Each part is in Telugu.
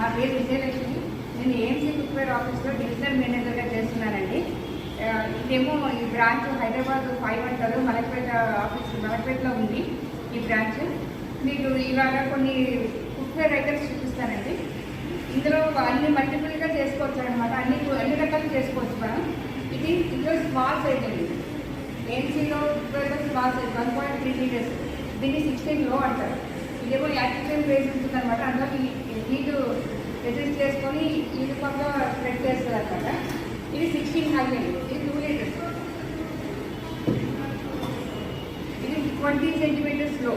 నా పేరు విజయలక్ష్మి. నేను ఏఎంసీ కుక్వేర్ ఆఫీస్లో డివిజనల్ మేనేజర్గా చేస్తున్నానండి. ఇదేమో ఈ బ్రాంచ్ హైదరాబాద్ 5 అంటారు, మలక్పేటలో ఉంది ఈ బ్రాంచ్. మీకు ఇవాళ కొన్ని కుక్వేర్ ఐటమ్స్ చూపిస్తానండి. ఇందులో అన్ని మల్టిపుల్గా చేసుకోవచ్చు అనమాట, అన్ని రకాలు చేసుకోవచ్చు మనం. ఇందులో స్మాల్ సైజ్ అండి. ఏఎంసీలో కుక్వేర్లో స్మాల్ సైజ్ 1.3 లీటర్స్. దీన్ని 16 లో అంటారు. ఇదేమో యాక్టివ్ బేస్ ఉంటుంది అనమాట. అందులో హీట్ రెసిస్ట్ చేసుకొని యూనిఫామ్గా స్ప్రెడ్ చేస్తుంది అనమాట. ఇది 16 హై అండి. ఇది 2 లీటర్స్. ఇది 20 సెంటీమీటర్స్ లో,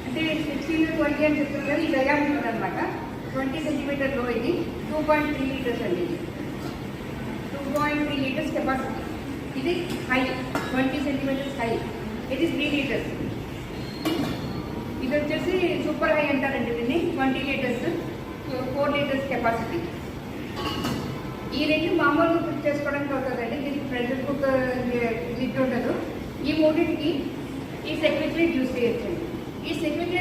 అంటే 16 20 అని చెప్తుంది కదా, ఇది అయ్యా ఉంటుంది అనమాట. 20 సెంటీమీటర్ లో. ఇది 2.3 లీటర్స్ అండి. ఇది 2.3 లీటర్స్ కెపాసిటీ. ఇది హై 20 సెంటీమీటర్స్ హై. ఇది 3 లీటర్స్. ఇది వచ్చేసి సూపర్ హై అంటారండి దీన్ని. 20 లీటర్స్ 4 లీటర్స్ కెపాసిటీ. ఈ రెండు మామూలుగా కుక్ చేసుకోవడానికి అవుతుందండి. దీనికి ప్రెషర్ కుక్కర్ లిడ్ ఉండదు. ఈ మూడింటికి ఈ సెక్యూరిటీ యూజ్ చేయొచ్చండి. ఈ సెక్యూరిటీ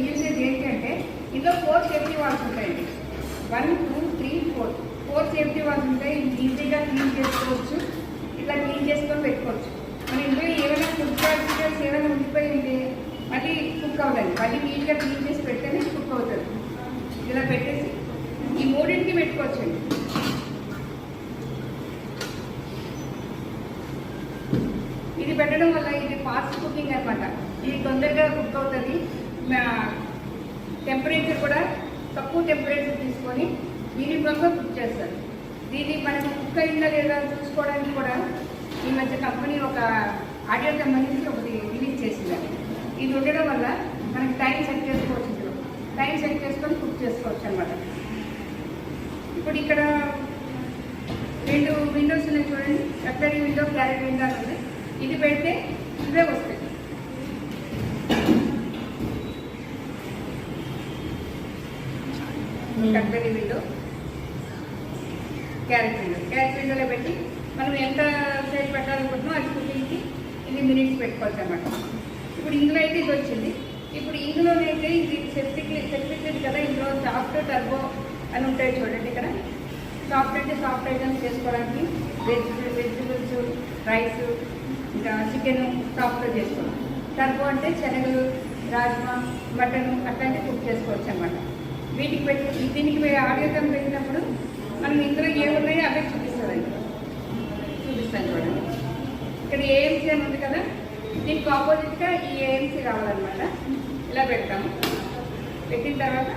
యూసేజ్ ఏంటంటే ఇందులో 4 సేఫ్టీ వాల్స్ ఉంటాయండి. 1 2 3 4 సేఫ్టీ వాల్స్ ఉంటాయి. ఈజీగా క్లీన్ చేసుకోవచ్చు. ఇట్లా క్లీన్ చేసుకొని పెట్టుకోవచ్చు. మన ఇందులో ఏమైనా ఫుడ్ పార్టికల్స్ ఏమైనా ఉండిపోయి ఉంటే మళ్ళీ కుక్ అవ్వదండి. మళ్ళీ నీట్గా క్లీన్ చేసి పెడితేనే కుక్ అవుతుంది. ఇలా పెట్టేసి ఈ మూడింటికి పెట్టుకోవచ్చండి. ఇది పెట్టడం వల్ల ఇది ఫాస్ట్ కుకింగ్ అనమాట. ఇది తొందరగా కుక్ అవుతుంది. టెంపరేచర్ కూడా తక్కువ టెంపరేచర్ తీసుకొని యూనిఫామ్గా కుక్ చేస్తారు. దీన్ని మనకు కుక్ అయిందా లేదా చూసుకోవడానికి కూడా ఈ మధ్య కంపెనీ ఒక ఆడియో సంబంధించి ఒకటి రిలీజ్ చేసింది. ఇది ఉండడం వల్ల మనకి టైం సెట్ చేసుకోవచ్చు. ఇందులో టైం సెట్ చేసుకొని కుక్ చేసుకోవచ్చు అనమాట. ఇప్పుడు ఇక్కడ 2 విండోస్ ఉన్నాయి చూడండి. కట్లరీ విండో, క్యారెట్ విండో ఉంది. ఇది పెడితే ఇవే వస్తాయి. కట్లరీ విండో, క్యారెట్ విండోలో పెట్టి మనం ఎంత సేపు పెట్టాలనుకుంటున్నామో అది కుకింగ్కి ఇది మినిట్స్ పెట్టుకోవచ్చు అనమాట. ఇప్పుడు ఇందులో అయితే ఇది వచ్చింది. ఇప్పుడు ఇందులోనైతే ఇది సెప్టిక్ కదా. ఇందులో సాఫ్ట్ టర్బో అని ఉంటాయి చూడండి. ఇక్కడ సాఫ్ట్ అంటే సాఫ్ట్ ఐటమ్స్ చేసుకోవడానికి వెజిటబుల్స్, రైస్, ఇంకా చికెన్ సాఫ్ట్గా చేసుకోవాలి. టర్బో అంటే శనగలు, రాజ్మా, మటన్ అట్లాంటివి కుక్ చేసుకోవచ్చు అనమాట. వీటికి పెట్టి దీనికి ఆడియోతం పెట్టినప్పుడు మనం ఇందులో ఏమున్నాయో అవే చూపిస్తాను చూడండి. ఇక్కడ ఏఎంసీ అని ఉంది కదా, దీనికి ఆపోజిట్గా ఈ ఏఎంసీ రావాలన్నమాట. ఇలా పెడతాము. పెట్టిన తర్వాత